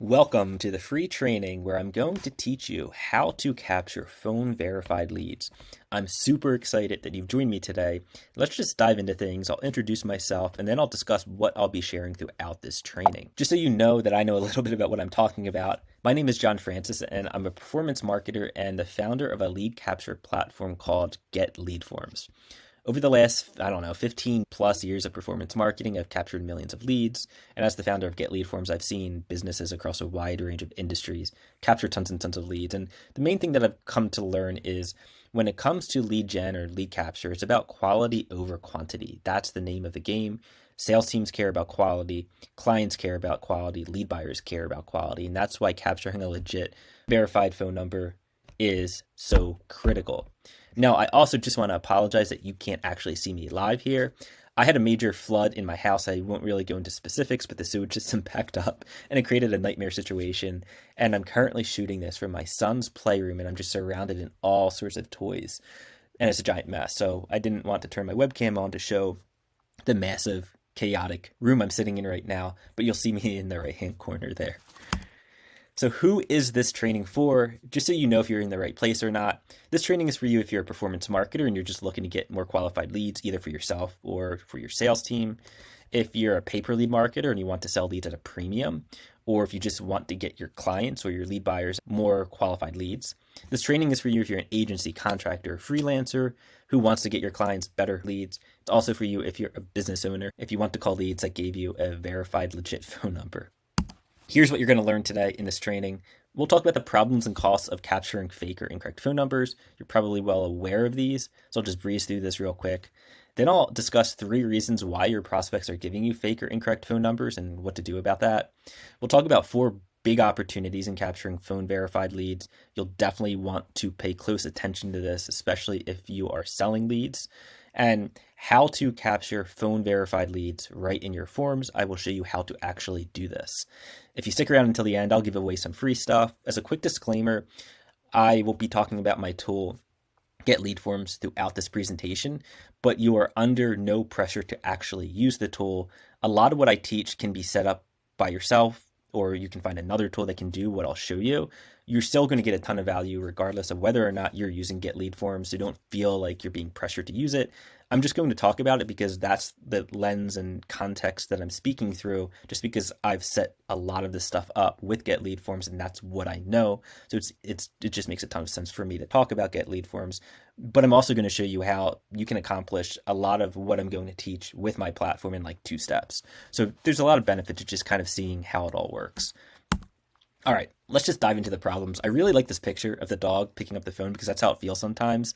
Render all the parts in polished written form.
Welcome to the free training where I'm going to teach you how to capture phone verified leads. I'm super excited that you've joined me today. Let's just dive into things. I'll introduce myself and then I'll discuss what I'll be sharing throughout this training. Just so you know that I know a little bit about what I'm talking about, my name is John Francis and I'm a performance marketer and the founder of a lead capture platform called Get Lead Forms. Over the last, 15 plus years of performance marketing, I've captured millions of leads. And as the founder of Get Lead Forms, I've seen businesses across a wide range of industries capture tons and tons of leads. And the main thing that I've come to learn is when it comes to lead gen or lead capture, it's about quality over quantity. That's the name of the game. Sales teams care about quality, clients care about quality, lead buyers care about quality. And that's why capturing a legit verified phone number is so critical. Now, I also just want to apologize that you can't actually see me live here. I had a major flood in my house. I won't really go into specifics, but the sewage system backed up and it created a nightmare situation. And I'm currently shooting this from my son's playroom and I'm just surrounded in all sorts of toys. And it's a giant mess. So I didn't want to turn my webcam on to show the massive, chaotic room I'm sitting in right now, but you'll see me in the right-hand corner there. So who is this training for? Just so you know if you're in the right place or not. This training is for you if you're a performance marketer and you're just looking to get more qualified leads, either for yourself or for your sales team. If you're a pay-per-lead marketer and you want to sell leads at a premium, or if you just want to get your clients or your lead buyers more qualified leads. This training is for you if you're an agency, contractor, freelancer who wants to get your clients better leads. It's also for you if you're a business owner, if you want to call leads that gave you a verified legit phone number. Here's what you're going to learn today in this training. We'll talk about the problems and costs of capturing fake or incorrect phone numbers. You're probably well aware of these, so I'll just breeze through this real quick. Then I'll discuss 3 reasons why your prospects are giving you fake or incorrect phone numbers and what to do about that. We'll talk about 4 big opportunities in capturing phone verified leads. You'll definitely want to pay close attention to this, especially if you are selling leads. And how to capture phone verified leads right in your forms. I will show you how to actually do this. If you stick around until the end, I'll give away some free stuff. As a quick disclaimer, I will be talking about my tool, Get Lead Forms, throughout this presentation, but you are under no pressure to actually use the tool. A lot of what I teach can be set up by yourself, or you can find another tool that can do what I'll show you. You're still going to get a ton of value regardless of whether or not you're using Get Lead Forms, so don't feel like you're being pressured to use it. I'm just going to talk about it because that's the lens and context that I'm speaking through, just because I've set a lot of this stuff up with Get Lead Forms and that's what I know. So it just makes a ton of sense for me to talk about Get Lead Forms. But I'm also going to show you how you can accomplish a lot of what I'm going to teach with my platform in like 2 steps. So there's a lot of benefit to just kind of seeing how it all works. All right, let's just dive into the problems. I really like this picture of the dog picking up the phone because that's how it feels sometimes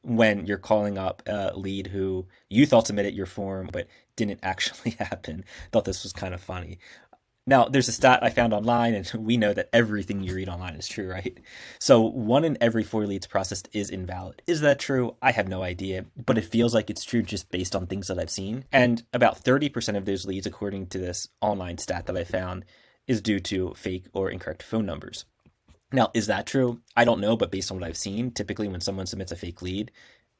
when you're calling up a lead who you thought submitted your form but didn't actually happen. Thought this was kind of funny. Now, there's a stat I found online, and we know that everything you read online is true, right? So 1 in every 4 leads processed is invalid. Is that true? I have no idea, but it feels like it's true just based on things that I've seen. And about 30% of those leads, according to this online stat that I found, is due to fake or incorrect phone numbers. Now, is that true? I don't know, but based on what I've seen, typically when someone submits a fake lead,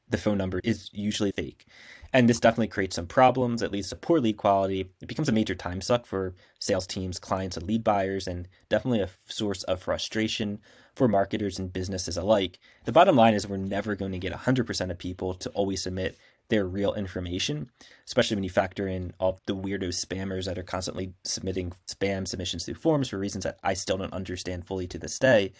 the phone number is usually fake. And this definitely creates some problems. It leads to poor lead quality. It becomes a major time suck for sales teams, clients, and lead buyers, and definitely a source of frustration for marketers and businesses alike. The bottom line is we're never going to get 100% of people to always submit their real information, especially when you factor in all the weirdo spammers that are constantly submitting spam submissions through forms for reasons that I still don't understand fully to this day.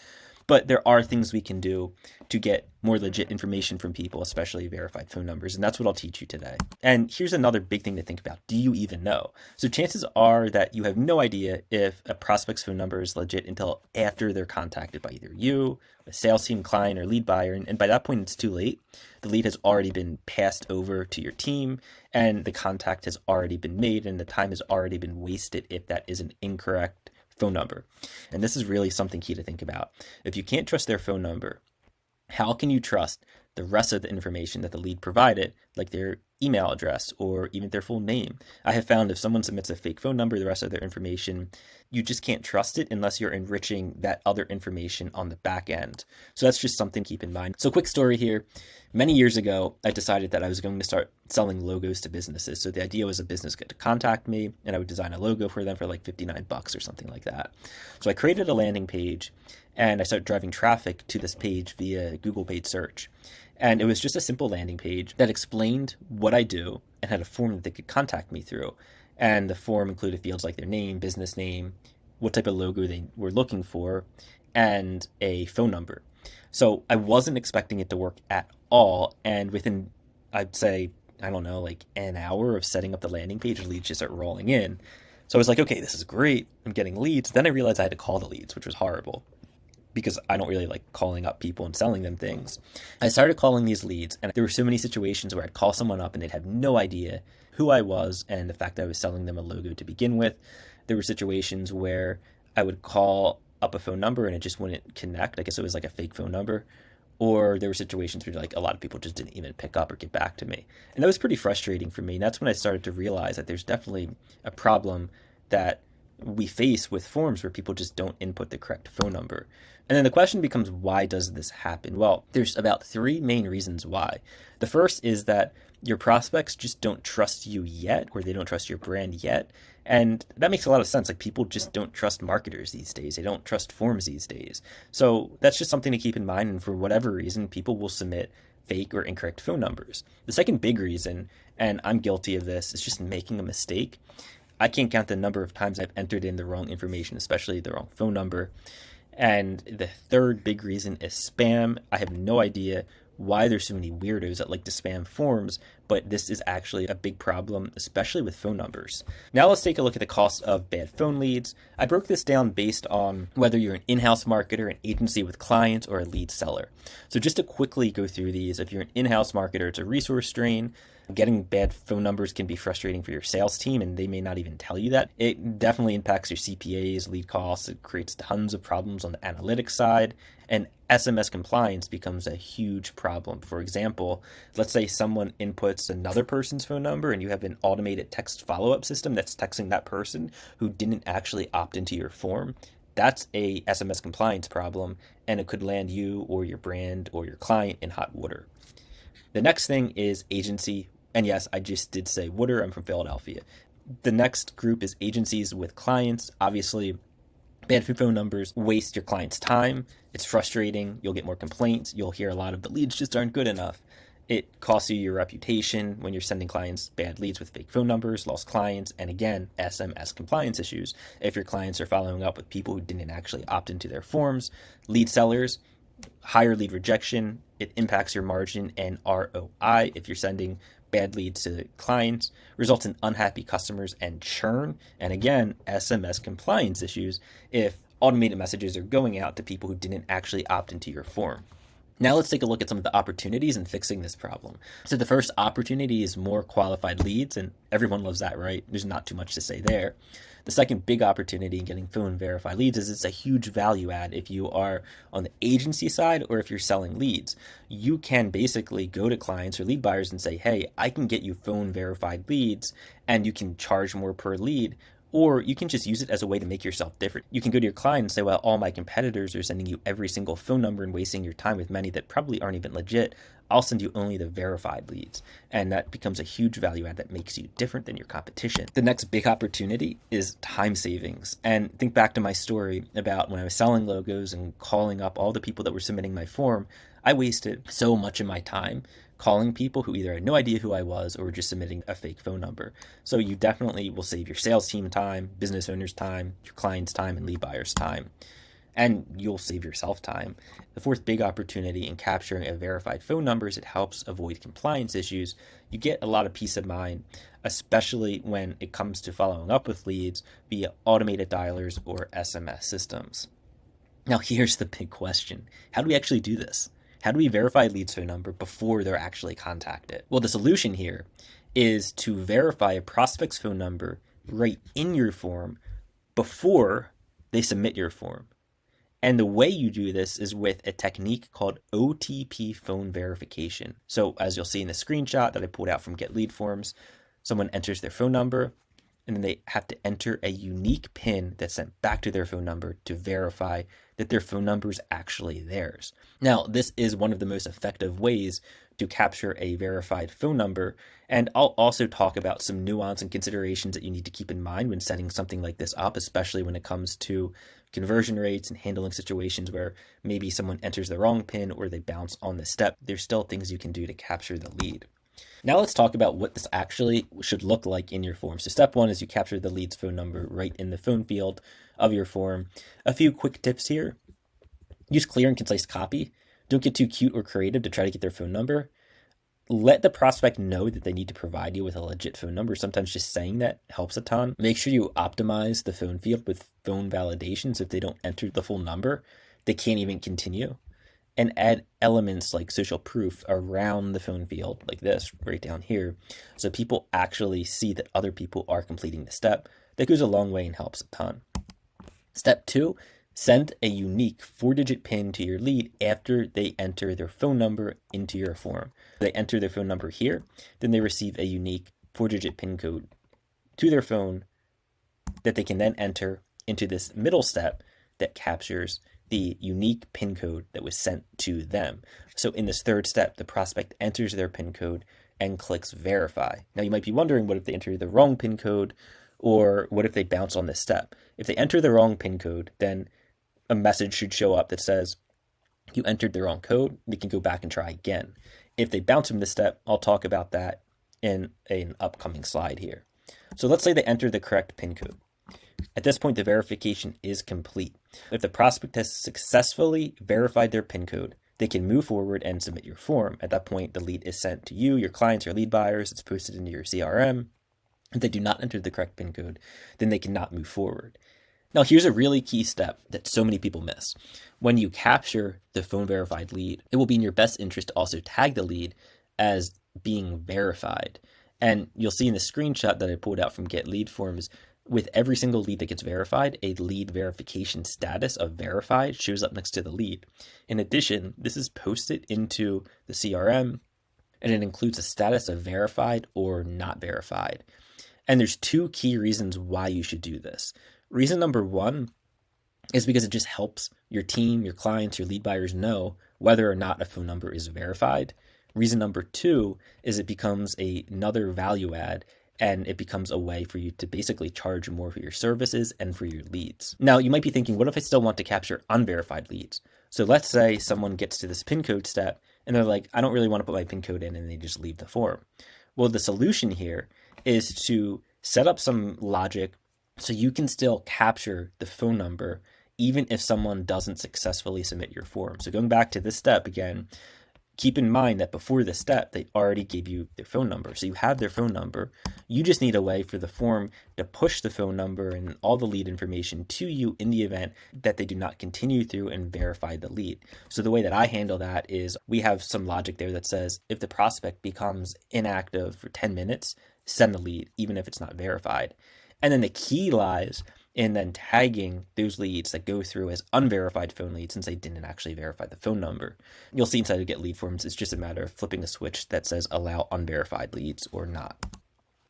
But there are things we can do to get more legit information from people, especially verified phone numbers. And that's what I'll teach you today. And here's another big thing to think about. Do you even know? So chances are that you have no idea if a prospect's phone number is legit until after they're contacted by either you, a sales team, client, or lead buyer. And by that point, it's too late. The lead has already been passed over to your team and the contact has already been made and the time has already been wasted if that is an incorrect phone number. And this is really something key to think about. If you can't trust their phone number, how can you trust the rest of the information that the lead provided, like their email address or even their full name. I have found if someone submits a fake phone number, the rest of their information, you just can't trust it unless you're enriching that other information on the back end. So that's just something to keep in mind. So quick story here. Many years ago, I decided that I was going to start selling logos to businesses. So the idea was a business could contact me and I would design a logo for them for like $59 or something like that. So I created a landing page and I started driving traffic to this page via Google paid search. And it was just a simple landing page that explained what I do and had a form that they could contact me through. And the form included fields like their name, business name, what type of logo they were looking for, and a phone number. So I wasn't expecting it to work at all. And within, I'd say, I don't know, like an hour of setting up the landing page, leads just start rolling in. So I was like, okay, this is great. I'm getting leads. Then I realized I had to call the leads, which was horrible, because I don't really like calling up people and selling them things. I started calling these leads, and there were so many situations where I'd call someone up and they'd have no idea who I was and the fact that I was selling them a logo to begin with. There were situations where I would call up a phone number and it just wouldn't connect. I guess it was like a fake phone number. Or there were situations where like a lot of people just didn't even pick up or get back to me. And that was pretty frustrating for me. And that's when I started to realize that there's definitely a problem that we face with forms where people just don't input the correct phone number. And then the question becomes, why does this happen? Well, there's about three main reasons why. The first is that your prospects just don't trust you yet, or they don't trust your brand yet. And that makes a lot of sense. Like, people just don't trust marketers these days. They don't trust forms these days. So that's just something to keep in mind. And for whatever reason, people will submit fake or incorrect phone numbers. The second big reason, and I'm guilty of this, is just making a mistake. I can't count the number of times I've entered in the wrong information, especially the wrong phone number. And the third big reason is spam. I have no idea why there's so many weirdos that like to spam forms, but this is actually a big problem, especially with phone numbers. Now let's take a look at the cost of bad phone leads. I broke this down based on whether you're an in-house marketer, an agency with clients, or a lead seller. So just to quickly go through these, if you're an in-house marketer, it's a resource drain. Getting bad phone numbers can be frustrating for your sales team, and they may not even tell you that. It definitely impacts your CPAs, lead costs. It creates tons of problems on the analytics side, and SMS compliance becomes a huge problem. For example, let's say someone inputs another person's phone number and you have an automated text follow-up system that's texting that person who didn't actually opt into your form. That's a SMS compliance problem, and it could land you or your brand or your client in hot water. The next thing is agency. And yes, I just did say water. I'm from Philadelphia. The next group is agencies with clients. Obviously, bad phone numbers waste your client's time. It's frustrating. You'll get more complaints. You'll hear a lot of the leads just aren't good enough. It costs you your reputation when you're sending clients bad leads with fake phone numbers, lost clients, and again, SMS compliance issues. If your clients are following up with people who didn't actually opt into their forms, lead sellers, higher lead rejection. It impacts your margin and ROI if you're sending bad leads to clients, results in unhappy customers and churn. And again, SMS compliance issues if automated messages are going out to people who didn't actually opt into your form. Now let's take a look at some of the opportunities in fixing this problem. So the first opportunity is more qualified leads, and everyone loves that, right? There's not too much to say there. The second big opportunity in getting phone verified leads is it's a huge value add if you are on the agency side or if you're selling leads. You can basically go to clients or lead buyers and say, hey, I can get you phone verified leads, and you can charge more per lead. Or you can just use it as a way to make yourself different. You can go to your client and say, well, all my competitors are sending you every single phone number and wasting your time with many that probably aren't even legit. I'll send you only the verified leads. And that becomes a huge value add that makes you different than your competition. The next big opportunity is time savings. And think back to my story about when I was selling logos and calling up all the people that were submitting my form. I wasted so much of my time calling people who either had no idea who I was or were just submitting a fake phone number. So you definitely will save your sales team time, business owners' time, your clients' time, and lead buyers' time. And you'll save yourself time. The fourth big opportunity in capturing a verified phone number is it helps avoid compliance issues. You get a lot of peace of mind, especially when it comes to following up with leads via automated dialers or SMS systems. Now here's the big question. How do we actually do this? How do we verify leads phone number before they're actually contacted? Well, the solution here is to verify a prospect's phone number right in your form before they submit your form. And the way you do this is with a technique called OTP phone verification. So as you'll see in the screenshot that I pulled out from Get Lead Forms, someone enters their phone number, and then they have to enter a unique PIN that's sent back to their phone number to verify that their phone number is actually theirs. Now, this is one of the most effective ways to capture a verified phone number, and I'll also talk about some nuance and considerations that you need to keep in mind when setting something like this up, especially when it comes to conversion rates and handling situations where maybe someone enters the wrong PIN or they bounce on the step. There's still things you can do to capture the lead. Now let's talk about what this actually should look like in your form. So step one is you capture the lead's phone number right in the phone field of your form. A few quick tips here. Use clear and concise copy. Don't get too cute or creative to try to get their phone number. Let the prospect know that they need to provide you with a legit phone number. Sometimes just saying that helps a ton. Make sure you optimize the phone field with phone validation. So if they don't enter the full number, they can't even continue. And add elements like social proof around the phone field, like this right down here, so people actually see that other people are completing the step. That goes a long way and helps a ton. Step two, send a unique 4-digit PIN to your lead after they enter their phone number into your form. They enter their phone number here, then they receive a unique 4-digit PIN code to their phone that they can then enter into this middle step that captures the unique PIN code that was sent to them. So in this third step, the prospect enters their PIN code and clicks verify. Now you might be wondering, what if they enter the wrong PIN code, or what if they bounce on this step? If they enter the wrong PIN code, then a message should show up that says, you entered the wrong code, they can go back and try again. If they bounce from this step, I'll talk about that in an upcoming slide here. So let's say they enter the correct PIN code. At this point, the verification is complete. If the prospect has successfully verified their PIN code, they can move forward and submit your form. At that point, the lead is sent to you, your clients, your lead buyers. It's posted into your CRM. If they do not enter the correct PIN code, then they cannot move forward. Now, here's a really key step that so many people miss. When you capture the phone verified lead, it will be in your best interest to also tag the lead as being verified. And you'll see in the screenshot that I pulled out from Get Lead Forms, with every single lead that gets verified, a lead verification status of verified shows up next to the lead. In addition, this is posted into the CRM, and it includes a status of verified or not verified. And there's two key reasons why you should do this. Reason number one is because it just helps your team, your clients, your lead buyers know whether or not a phone number is verified. Reason number two is it becomes another value add, and it becomes a way for you to basically charge more for your services and for your leads. Now, you might be thinking, what if I still want to capture unverified leads? So let's say someone gets to this PIN code step and they're like, I don't really want to put my PIN code in, and they just leave the form. Well, the solution here is to set up some logic so you can still capture the phone number even if someone doesn't successfully submit your form. So going back to this step again, keep in mind that before this step, they already gave you their phone number. So you have their phone number. You just need a way for the form to push the phone number and all the lead information to you in the event that they do not continue through and verify the lead. So the way that I handle that is we have some logic there that says if the prospect becomes inactive for 10 minutes, send the lead, even if it's not verified. And then the key lies in then tagging those leads that go through as unverified phone leads since they didn't actually verify the phone number. You'll see inside of Get Lead Forms, it's just a matter of flipping a switch that says allow unverified leads or not.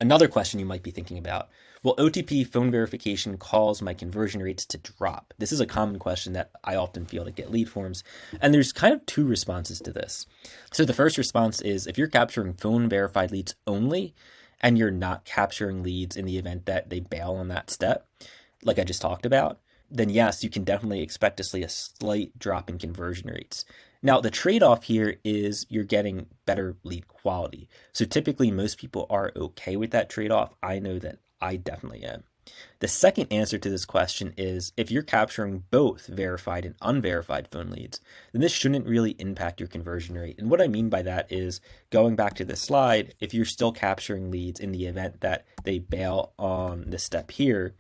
Another question you might be thinking about, will OTP phone verification cause my conversion rates to drop? This is a common question that I often field at Get Lead Forms, and there's kind of two responses to this. So the first response is if you're capturing phone verified leads only, and you're not capturing leads in the event that they bail on that step, like I just talked about, then yes, you can definitely expect to see a slight drop in conversion rates. Now, the trade-off here is you're getting better lead quality. So typically most people are okay with that trade-off. I know that I definitely am. The second answer to this question is if you're capturing both verified and unverified phone leads, then this shouldn't really impact your conversion rate. And what I mean by that is going back to this slide, if you're still capturing leads in the event that they bail on this step here,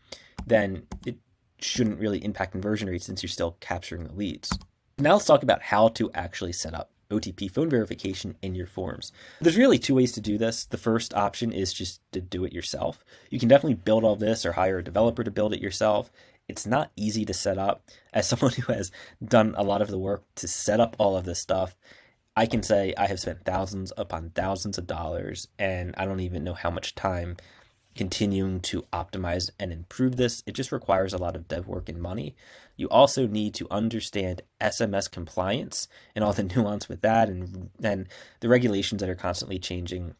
then it shouldn't really impact conversion rates since you're still capturing the leads. Now let's talk about how to actually set up OTP phone verification in your forms. There's really two ways to do this. The first option is just to do it yourself. You can definitely build all this or hire a developer to build it yourself. It's not easy to set up. As someone who has done a lot of the work to set up all of this stuff, I can say I have spent thousands upon thousands of dollars, and I don't even know how much time continuing to optimize and improve this. It just requires a lot of dev work and money. You also need to understand SMS compliance and all the nuance with that, and the regulations that are constantly changing.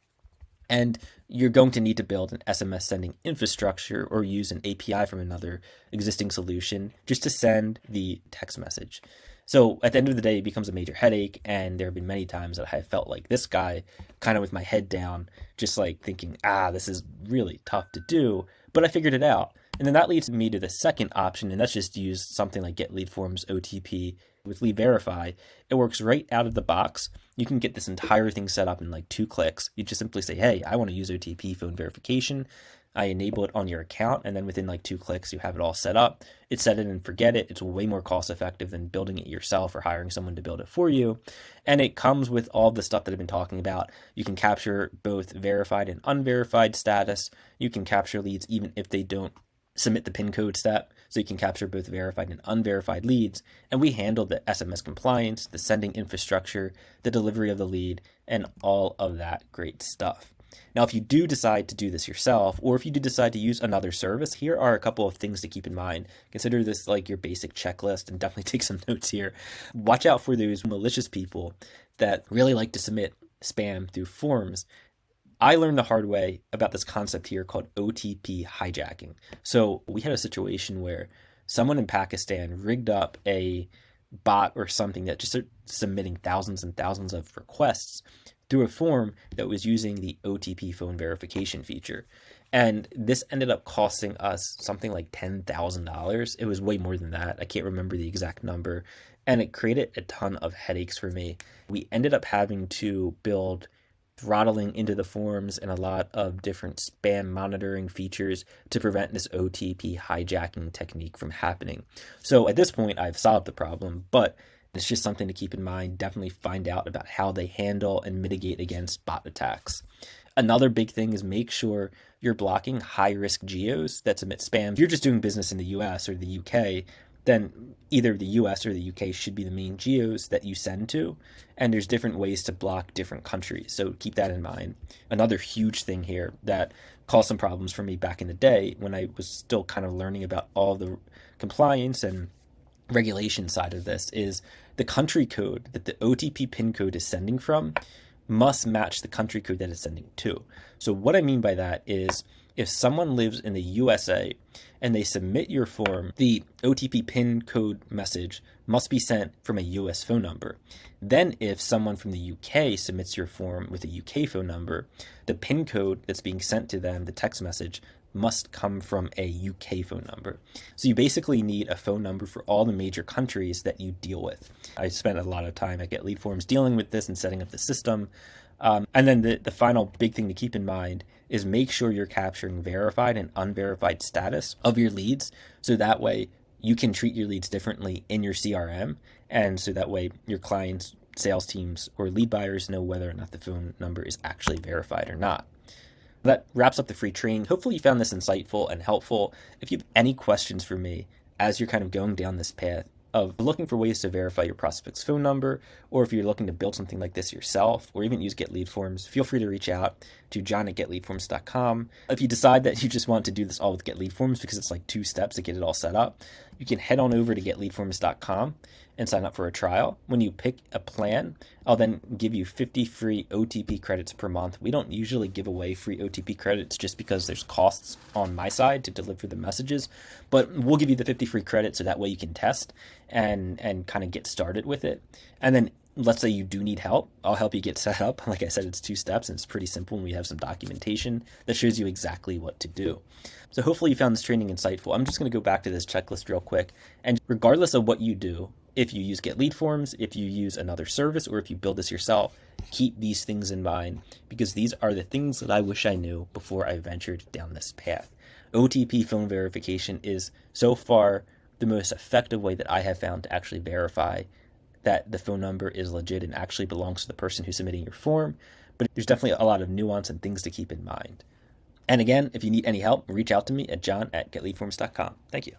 And you're going to need to build an SMS sending infrastructure or use an API from another existing solution just to send the text message. So at the end of the day, it becomes a major headache. And there have been many times that I felt like this guy, kind of with my head down, just like thinking, this is really tough to do. But I figured it out. And then that leads me to the second option, and that's just use something like Get Lead Forms OTP with Lead Verify. It works right out of the box. You can get this entire thing set up in like 2 clicks. You just simply say, hey, I want to use OTP phone verification. I enable it on your account, and then within like 2 clicks, you have it all set up. It's set it and forget it. It's way more cost effective than building it yourself or hiring someone to build it for you. And it comes with all the stuff that I've been talking about. You can capture both verified and unverified status. You can capture leads even if they don't submit the PIN code step, so you can capture both verified and unverified leads. And we handle the SMS compliance, the sending infrastructure, the delivery of the lead, and all of that great stuff. Now, if you do decide to do this yourself, or if you do decide to use another service, here are a couple of things to keep in mind. Consider this like your basic checklist, and definitely take some notes here. Watch out for those malicious people that really like to submit spam through forms. I learned the hard way about this concept here called OTP hijacking. So we had a situation where someone in Pakistan rigged up a bot or something that just started submitting thousands and thousands of requests through a form that was using the OTP phone verification feature. And this ended up costing us something like $10,000. It was way more than that. I can't remember the exact number. And it created a ton of headaches for me. We ended up having to build throttling into the forms and a lot of different spam monitoring features to prevent this OTP hijacking technique from happening. So at this point, I've solved the problem, but it's just something to keep in mind. Definitely find out about how they handle and mitigate against bot attacks. Another big thing is make sure you're blocking high-risk geos that submit spam. If you're just doing business in the US or the UK, then either the US or the UK should be the main geos that you send to. And there's different ways to block different countries. So keep that in mind. Another huge thing here that caused some problems for me back in the day when I was still kind of learning about all the compliance and regulation side of this is the country code that the OTP PIN code is sending from must match the country code that it's sending to. So what I mean by that is if someone lives in the USA and they submit your form, the OTP PIN code message must be sent from a US phone number. Then if someone from the UK submits your form with a UK phone number, the PIN code that's being sent to them, the text message, must come from a UK phone number. So you basically need a phone number for all the major countries that you deal with. I spent a lot of time at Get Lead Forms dealing with this and setting up the system. And then the final big thing to keep in mind is make sure you're capturing verified and unverified status of your leads. So that way you can treat your leads differently in your CRM. And so that way your clients, sales teams, or lead buyers know whether or not the phone number is actually verified or not. That wraps up the free training. Hopefully you found this insightful and helpful. If you have any questions for me as you're kind of going down this path of looking for ways to verify your prospect's phone number, or if you're looking to build something like this yourself, or even use Get Lead Forms, feel free to reach out to john@getleadforms.com. If you decide that you just want to do this all with Get Lead Forms because it's like 2 steps to get it all set up, you can head on over to getleadforms.com and sign up for a trial. When you pick a plan, I'll then give you 50 free OTP credits per month. We don't usually give away free OTP credits just because there's costs on my side to deliver the messages, but we'll give you the 50 free credits so that way you can test and kind of get started with it. And then let's say you do need help, I'll help you get set up. Like I said, it's 2 steps and it's pretty simple, and we have some documentation that shows you exactly what to do. So hopefully you found this training insightful. I'm just going to go back to this checklist real quick. And regardless of what you do, if you use Get Lead Forms, if you use another service, or if you build this yourself, keep these things in mind because these are the things that I wish I knew before I ventured down this path. OTP phone verification is so far the most effective way that I have found to actually verify that the phone number is legit and actually belongs to the person who's submitting your form. But there's definitely a lot of nuance and things to keep in mind. And again, if you need any help, reach out to me at john@getleadforms.com. Thank you.